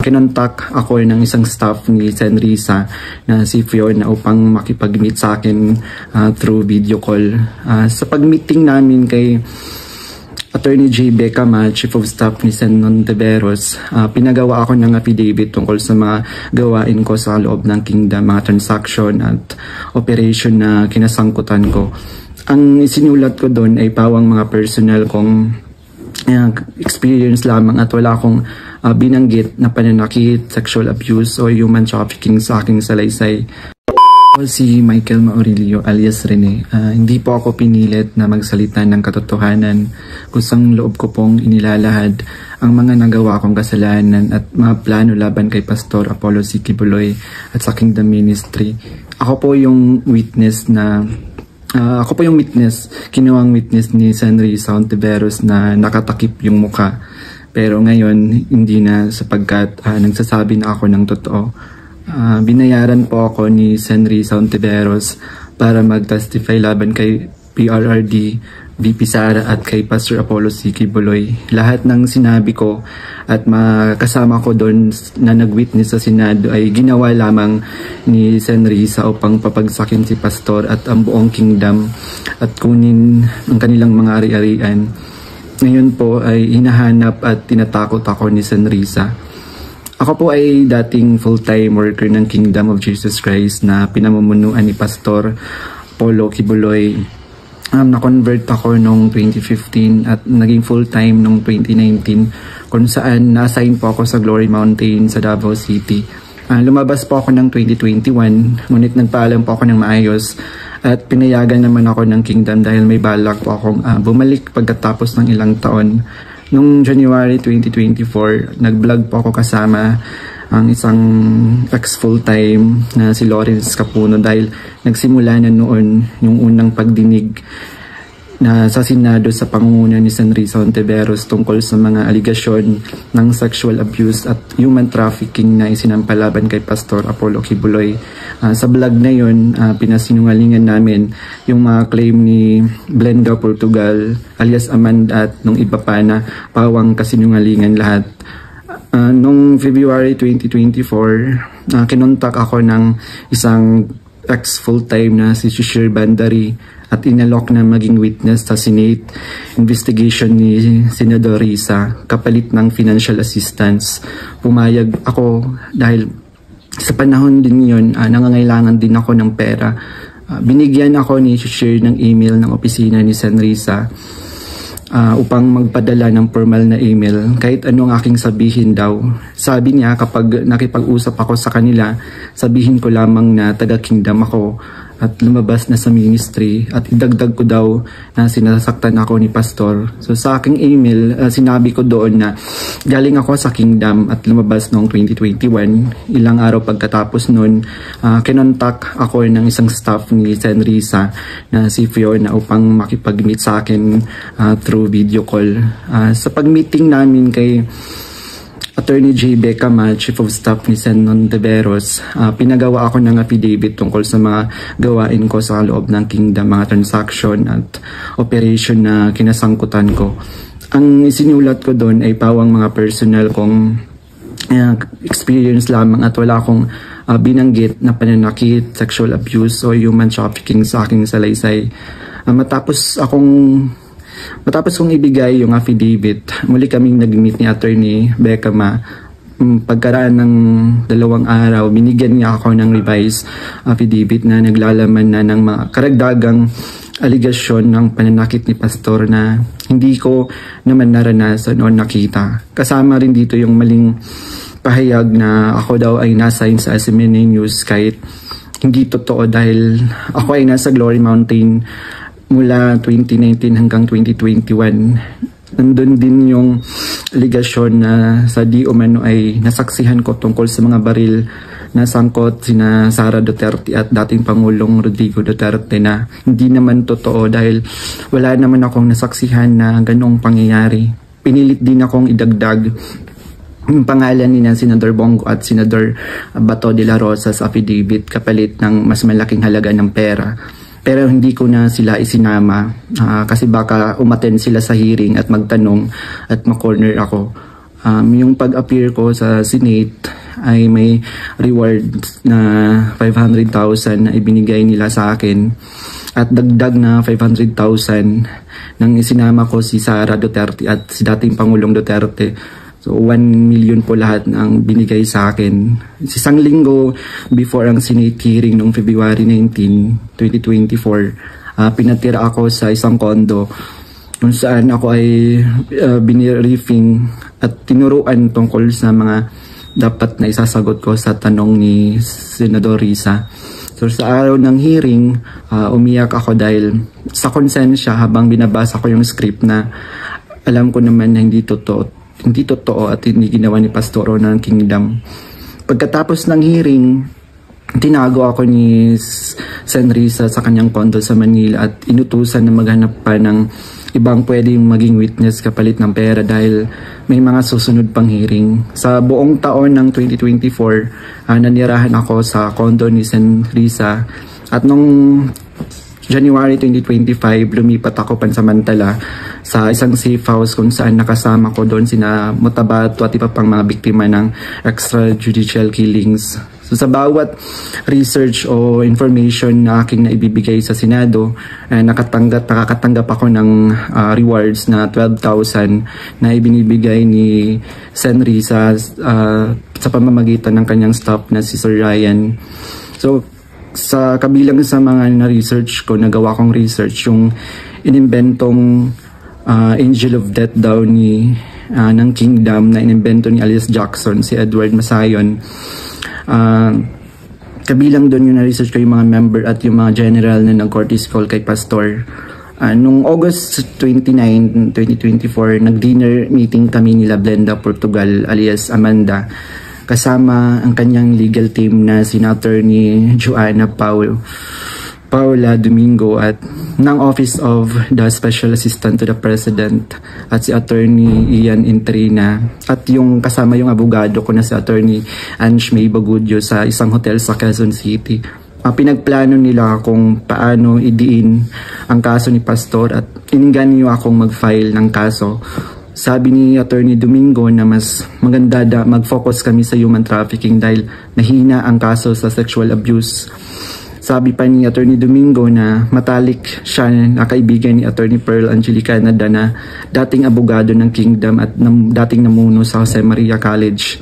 kinontak ako ng isang staff ni Senrisa na si Fiona upang makipag-meet sa akin through video call. Sa pag-meeting namin kay Attorney J. Becama, Chief of Staff ni Sen. Nontiveros, pinagawa ako ng affidavit tungkol sa mga gawain ko sa loob ng kingdom, mga transaction at operation na kinasangkutan ko. Ang isinulat ko doon ay pawang mga personal kong experience lamang at wala akong binanggit na pananakit, sexual abuse o human trafficking sa aking salaysay. Si Michael Maurilio alias Rene. Hindi po ako pinilit na magsalita ng katotohanan. Kusang loob ko pong inilalahad ang mga nagawa kong kasalanan at mga plano laban kay Pastor Apollo C. Kibuloy at sa Kingdom Ministry. Ako po yung witness, kinuwang witness ni Senrisa Ontiveros na nakatakip yung muka. Pero ngayon, hindi na sapagkat nagsasabi na ako ng totoo. Binayaran po ako ni Senrisa Ontiveros para mag-testify laban kay PRRD, VP Sara at kay Pastor Apollo C. Kibuloy. Lahat ng sinabi ko at kasama ko doon na nag-witness sa Senado ay ginawa lamang ni Senrisa upang papagsakin si Pastor at ang buong kingdom at kunin ang kanilang mga ari-arian. Ngayon po ay hinahanap at tinatakot ako ni Senrisa. Ako po ay dating full-time worker ng Kingdom of Jesus Christ na pinamumunuan ni Pastor Apollo Kibuloy. Na-convert ako noong 2015 at naging full-time noong 2019 kung saan na-assign po ako sa Glory Mountain sa Davao City. Lumabas po ako ng 2021 ngunit nagpaalam po ako ng maayos at pinayagan naman ako ng Kingdom dahil may balak po akong bumalik pagkatapos ng ilang taon. Noong January 2024, nag-vlog po ako kasama ang isang ex-full-time na si Lawrence Capuno dahil nagsimula na noon yung unang pagdinig na sa Senado sa pangunguna ni Senrisa Ontiveros tungkol sa mga aligasyon ng sexual abuse at human trafficking na isinampalaban kay Pastor Apollo Kibuloy. Sa vlog na yun, pinasinungalingan namin yung mga claim ni Blenda Portugal alias Amanda at nung iba pa na pawang kasinungalingan lahat. Noong February 2024, kinontak ako ng isang ex-full-time na si Shishir Bandari at inalok na maging witness sa Senate investigation ni Senador Risa kapalit ng financial assistance. Pumayag ako dahil sa panahon din yun, nangangailangan din ako ng pera. Binigyan ako ni Shishir ng email ng opisina ni Senrisa upang magpadala ng formal na email kahit ano ang aking sabihin daw. Sabi niya kapag nakipag-usap ako sa kanila, sabihin ko lamang na taga-kingdom ako at lumabas na sa ministry at idagdag ko daw na sinasaktan ako ni Pastor. So sa aking email, sinabi ko doon na galing ako sa kingdom at lumabas noong 2021. Ilang araw pagkatapos noon, kinontak ako ng isang staff ni Senrisa na si Fiona upang makipag-meet sa akin through video call. Sa pag-meeting namin kay Attorney J. Becama, Chief of Staff ni Sen. Nontiveros, pinagawa ako ng affidavit tungkol sa mga gawain ko sa loob ng kingdom, mga transaction at operation na kinasangkutan ko. Ang isinulat ko doon ay pawang mga personal kong experience lamang at wala akong binanggit na pananakit, sexual abuse o human trafficking sa aking salaysay. Matapos kong ibigay yung affidavit, muli kaming nag-meet ni Attorney Becama. Pagkaraan ng 2 araw, binigyan niya ako ng revised affidavit na naglalaman na ng mga karagdagang aligasyon ng pananakit ni Pastor na hindi ko naman naranasan o nakita. Kasama rin dito yung maling pahayag na ako daw ay nasa sa SMNA News kahit hindi totoo dahil ako ay nasa Glory Mountain mula 2019 hanggang 2021. Nandun din yung aligasyon na sa di umano ay nasaksihan ko tungkol sa mga baril na sangkot sina Sara Duterte at dating Pangulong Rodrigo Duterte na hindi naman totoo dahil wala naman akong nasaksihan na ganong pangyayari. Pinilit din akong idagdag yung pangalan ni Senador Bongo at Senador Bato de la Rosa sa affidavit kapalit ng mas malaking halaga ng pera. Pero hindi ko na sila isinama kasi baka umattend sila sa hearing at magtanong at makorner ako. Yung pag-appear ko sa Senate ay may reward na 500,000 na ibinigay nila sa akin at dagdag na 500,000 nang isinama ko si Sara Duterte at si dating Pangulong Duterte. So 1 million po lahat ng binigay sa akin. Isang linggo before ang Senate hearing noong February 19, 2024, pinatira ako sa isang kondo kung saan ako ay biniriefing at tinuruan tungkol sa mga dapat na isasagot ko sa tanong ni Senador Risa. So sa araw ng hearing, umiyak ako dahil sa konsensya habang binabasa ko yung script na alam ko naman na hindi totoo at hindi ginawa ni Pastor ng Kingdom. Pagkatapos ng hearing, tinago ako ni Sen Risa sa kanyang kondo sa Manila at inutusan na maghanap pa ng ibang pwedeng maging witness kapalit ng pera dahil may mga susunod pang hearing. Sa buong taon ng 2024, nanirahan ako sa kondo ni Sen Risa at nung January 2025, lumipat ako pansamantala sa isang safe house kung saan nakasama ko doon sina Mutabato at iba pang mga biktima ng extrajudicial killings. So sa bawat research o information na aking naibibigay sa Senado, nakakatanggap ako ng rewards na 12,000 na ibinibigay ni Sen Risa sa pamamagitan ng kanyang staff na si Sir Ryan. So sa kabilang sa mga na-research ko, nagawa kong research yung inimbentong Angel of Death daw ng Kingdom na inimbento ni alias Jackson, si Edward Masayon. Kabilang doon yung na-research ko yung mga member at yung mga general na nag-courtesy call kay Pastor. Noong August 29, 2024, nag-dinner meeting kami nila Blenda Portugal alias Amanda kasama ang kanyang legal team na si Attorney Joanna Paula Domingo at ng Office of the Special Assistant to the President at si Attorney Ian Intrina at yung kasama yung abogado ko na si Attorney Ange May Bagudio sa isang hotel sa Quezon City. Pinagplano nila kung paano idiin ang kaso ni Pastor at ininggan niyo akong mag-file ng kaso. Sabi ni Attorney Domingo na mas maganda mag-focus kami sa human trafficking dahil nahina ang kaso sa sexual abuse. Sabi pa ni Attorney Domingo na matalik siya na kaibigan ni Attorney Pearl Angelica Canada na dating abogado ng Kingdom at dating namuno sa Jose Maria College.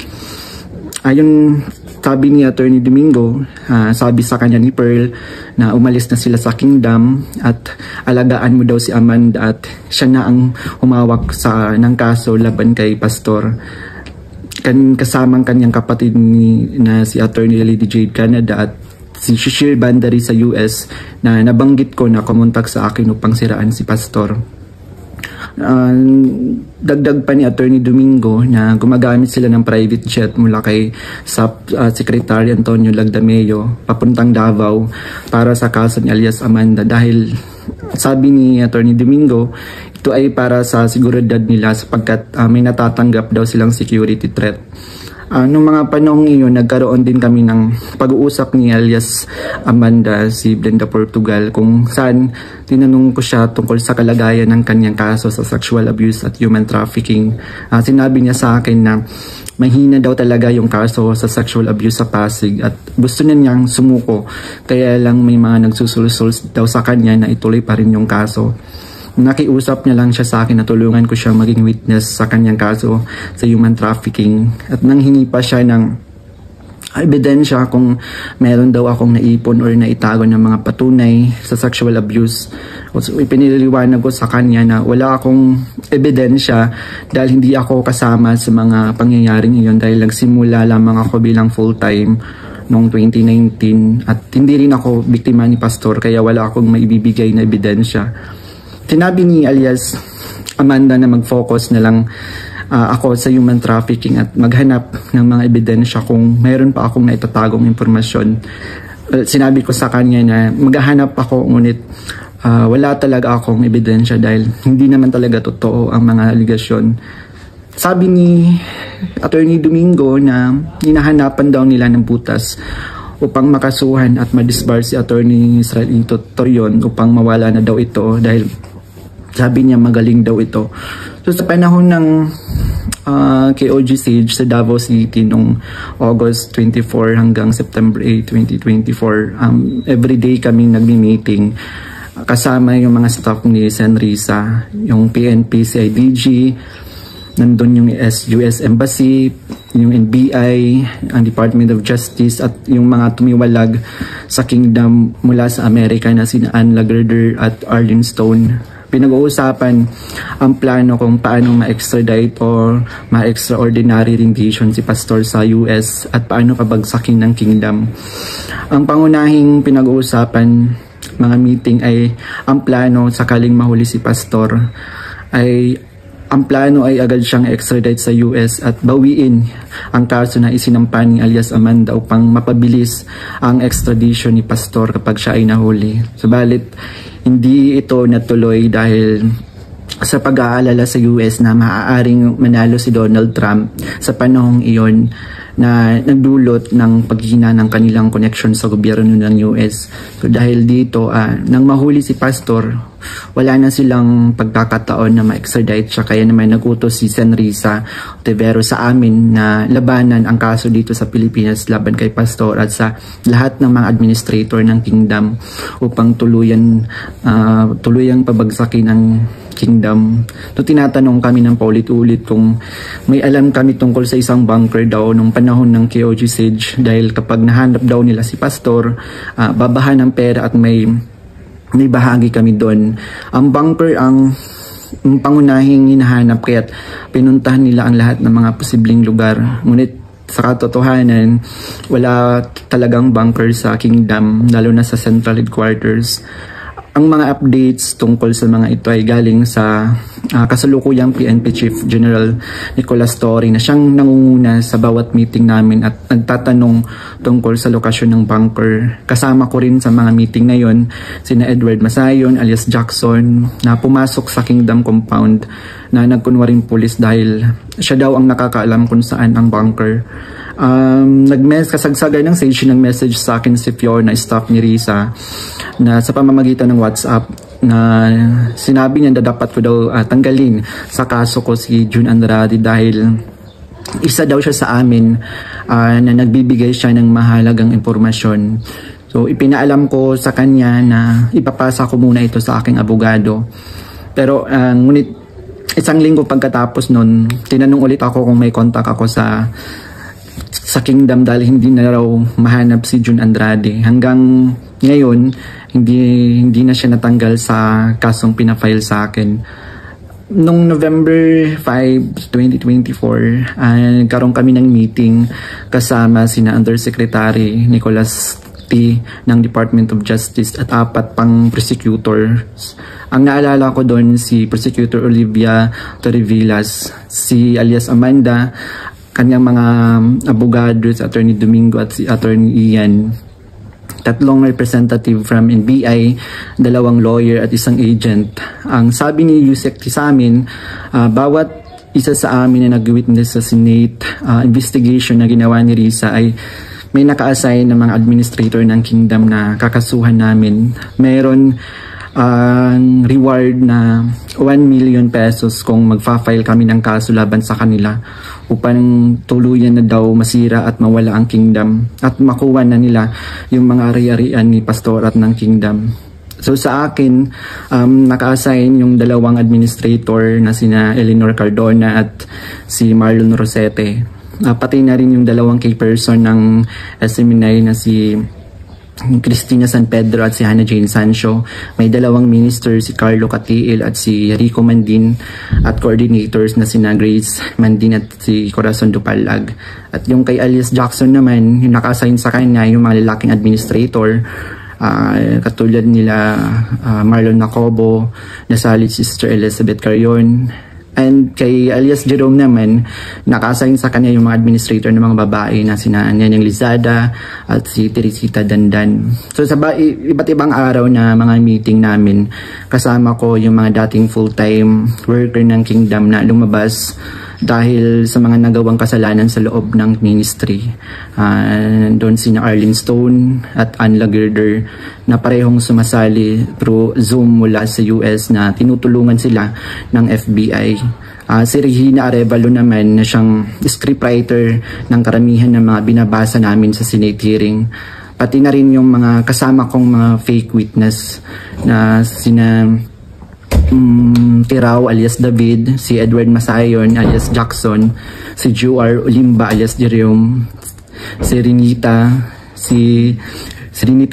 Ayon sabi ni Attorney Domingo, sabi sa kanya ni Pearl na umalis na sila sa Kingdom at alagaan mo daw si Amanda at siya na ang humawak ng kaso laban kay Pastor. Kasamang kanyang kapatid na si Attorney Lady Jade Canada at si Shishir Bandari sa US na nabanggit ko na kumontak sa akin upang siraan si Pastor. Dagdag pa ni Attorney Domingo na gumagamit sila ng private jet mula kay Secretary Antonio Lagdameo papuntang Davao para sa kaso ni alias Amanda dahil sabi ni Attorney Domingo ito ay para sa seguridad nila sapagkat may natatanggap daw silang security threat. Noong mga panahong iyon, nagkaroon din kami ng pag-uusap ni alias Amanda, si Blenda Portugal, kung saan tinanong ko siya tungkol sa kalagayan ng kanyang kaso sa sexual abuse at human trafficking. Sinabi niya sa akin na mahina daw talaga yung kaso sa sexual abuse sa Pasig at gusto niya niyang sumuko, kaya lang may mga nagsusulsul daw sa kanya na ituloy pa rin yung kaso. Nakiusap niya lang siya sa akin na tulungan ko siya maging witness sa kanyang kaso sa human trafficking at nanghingi pa siya ng ebidensya kung meron daw akong naipon or naitago ng mga patunay sa sexual abuse. So, ipiniliwanag ko sa kanya na wala akong ebidensya dahil hindi ako kasama sa mga pangyayaring iyon dahil nagsimula lamang ako bilang full-time noong 2019 at hindi rin ako biktima ni Pastor kaya wala akong maibibigay na ebidensya. Sinabi ni alias Amanda na mag-focus na lang ako sa human trafficking at maghanap ng mga ebidensya kung mayroon pa akong naitatagong impormasyon. Sinabi ko sa kanya na maghahanap ako ngunit wala talaga akong ebidensya dahil hindi naman talaga totoo ang mga aligasyon. Sabi ni Attorney Domingo na hinahanapan daw nila ng butas upang makasuhan at madisbar si Attorney Israelito Torion upang mawala na daw ito dahil sabi niya magaling daw ito. So sa panahon ng KOG Sage sa Davao City noong August 24 hanggang September 8, 2024. Everyday kaming nagmi-meeting kasama yung mga staff ni Senrisa, yung PNP, CIDG, nandun yung US Embassy, yung NBI, ang Department of Justice, at yung mga tumiwalag sa Kingdom mula sa Amerika na sina Ann Lagerder at Arlene Stone. Pinag-uusapan ang plano kung paano ma-extradite o ma-extraordinary rendition si Pastor sa US at paano pabagsakin ng Kingdom. Ang pangunahing pinag-uusapan mga meeting ay ang plano sakaling mahuli si Pastor ay ang plano ay agad siyang extradite sa US at bawiin ang kaso na isinampa ni alias Amanda upang mapabilis ang extradition ni Pastor kapag siya ay nahuli. Subalit hindi ito natuloy dahil sa pag-aalala sa US na maaaring manalo si Donald Trump sa panahong iyon na nagdulot ng paghina ng kanilang connection sa gobyerno ng US. So dahil dito, nang mahuli si Pastor, wala na silang pagkakataon na ma-extradite siya, kaya naman nagutos si Senrisa Otevero sa amin na labanan ang kaso dito sa Pilipinas laban kay Pastor at sa lahat ng mga administrator ng Kingdom upang tuluyang pabagsakin ang Kingdom. So tinatanong kami ng paulit-ulit kung may alam kami tungkol sa isang bunker daw nung panahon ng KOG Sage, dahil kapag nahanap daw nila si Pastor, babahan ng pera at may bahagi kami doon. Ang bunker ang pangunahing hinahanap, kaya pinuntahan nila ang lahat ng mga posibleng lugar. Ngunit sa katotohanan, wala talagang bunker sa Kingdom, lalo na sa Central Headquarters. Ang mga updates tungkol sa mga ito ay galing sa kasalukuyang PNP Chief General Nicolas Torre na siyang nangunguna sa bawat meeting namin at nagtatanong tungkol sa lokasyon ng bunker. Kasama ko rin sa mga meeting na yon sina Edward Masayon alias Jackson na pumasok sa Kingdom compound na nagkunwaring pulis dahil siya daw ang nakakaalam kung saan ang bunker. Kasagsagan ng Sage ng message sa akin si Fiona, staff ni Risa, na sa pamamagitan ng WhatsApp na sinabi niya na dapat ko daw tanggalin sa kaso ko si June Andrade dahil isa daw siya sa amin na nagbibigay siya ng mahalagang impormasyon. So ipinaalam ko sa kanya na ipapasa ko muna ito sa aking abogado. Pero ngunit isang linggo pagkatapos nun, tinanong ulit ako kung may contact ako sa Kingdom dahil hindi na raw mahanap si June Andrade. Hanggang ngayon, hindi na siya natanggal sa kasong pinafile sa akin. Noong November 5, 2024, nagkaroon kami ng meeting kasama sina Undersecretary Nicolas T. ng Department of Justice at 4 pang prosecutors. Ang naalala ko doon si Prosecutor Olivia Torrevillas, si alias Amanda, kanyang mga abogado, si Attorney Domingo at si Attorney Ian, 3 representative from NBI, 2 lawyer at 1 agent. Ang sabi ni Yusek sa amin, bawat isa sa amin na nag-witness sa Senate investigation na ginawa ni Risa ay may naka-assign na mga administrator ng Kingdom na kakasuhan namin. Mayroon ang reward na 1 million pesos kung magfa-file kami ng kaso laban sa kanila upang tuluyan na daw masira at mawala ang Kingdom at makuha na nila yung mga ari-arian ni Pastor at ng Kingdom. So sa akin, naka-assign yung 2 administrator na sina Eleanor Cardona at si Marlon Rosete. Pati na rin yung 2 key person ng SMNI na si Cristina San Pedro at si Hannah Jane Sancho. May 2 minister, si Carlo Catiil at si Rico Mandin, at coordinators na sina Grace Mandin at si Corazon Dupalag. At yung kay alias Jackson naman, yung naka-assign sa kanya yung mga lalaking administrator, katulad nila Marlon Nacobo, nasalit si Sister Elizabeth Carion. And kay alias Jerome naman, naka-assign sa kanya yung mga administrator ng mga babae na sina Anyanyang Lizada at si Teresita Dandan. So sa iba't ibang araw na mga meeting namin, kasama ko yung mga dating full-time worker ng Kingdom na lumabas dahil sa mga nagawang kasalanan sa loob ng ministry. Doon sina Arlene Stone at Ann Lagerder na parehong sumasali through Zoom mula sa US na tinutulungan sila ng FBI. Si Regina Arevalo naman na siyang scriptwriter ng karamihan ng mga binabasa namin sa Senate hearing. Pati na rin yung mga kasama kong mga fake witness na sina Tirao alias David, si Edward Masayon alias Jackson, si Juar Olimba alias Jerome, si Renita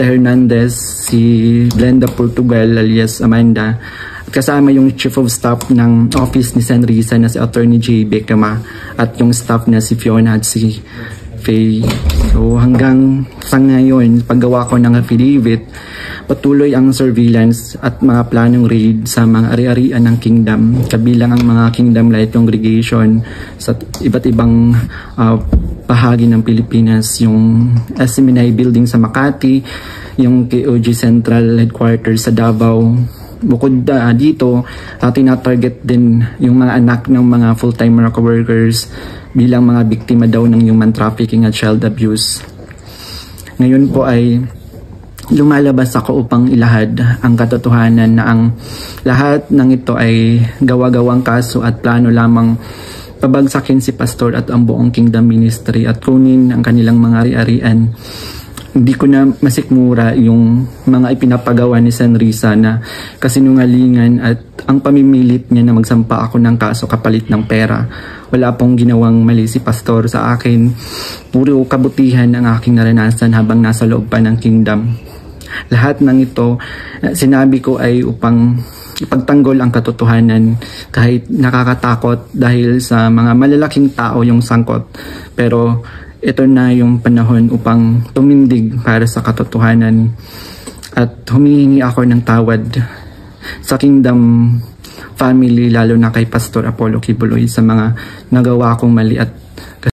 Hernandez, si Glenda Portugal alias Amanda, at kasama yung Chief of Staff ng Office ni Sen. Risa na si Attorney J. Becama at yung staff na si Fiona at si Faye. So hanggang sa ngayon, paggawa ko ng affidavit, patuloy ang surveillance at mga planong raid sa mga ari-arian ng kingdom, kabilang ang mga kingdom light congregation sa iba't ibang bahagi ng Pilipinas, yung SMNI building sa Makati, yung KOG Central Headquarters sa Davao. Bukod dito, tinatarget din yung mga anak ng mga full-time workers bilang mga biktima daw ng human trafficking at child abuse. Ngayon po ay lumalabas ako upang ilahad ang katotohanan na ang lahat ng ito ay gawa-gawang kaso at plano lamang pabagsakin si pastor at ang buong kingdom ministry at kunin ang kanilang mga ari-arian. Hindi ko na masikmura yung mga ipinapagawa ni Sen. Risa na kasinungalingan at ang pamimilit niya na magsampa ako ng kaso kapalit ng pera. Wala pong ginawang mali si pastor sa akin. Puro kabutihan ang aking naranasan habang nasa loob pa ng kingdom. Lahat ng ito, sinabi ko ay upang ipagtanggol ang katotohanan kahit nakakatakot dahil sa mga malalaking tao yung sangkot. Pero ito na yung panahon upang tumindig para sa katotohanan at humihingi ako ng tawad sa kingdom family, lalo na kay Pastor Apollo Kibuloy sa mga nagawa kong mali at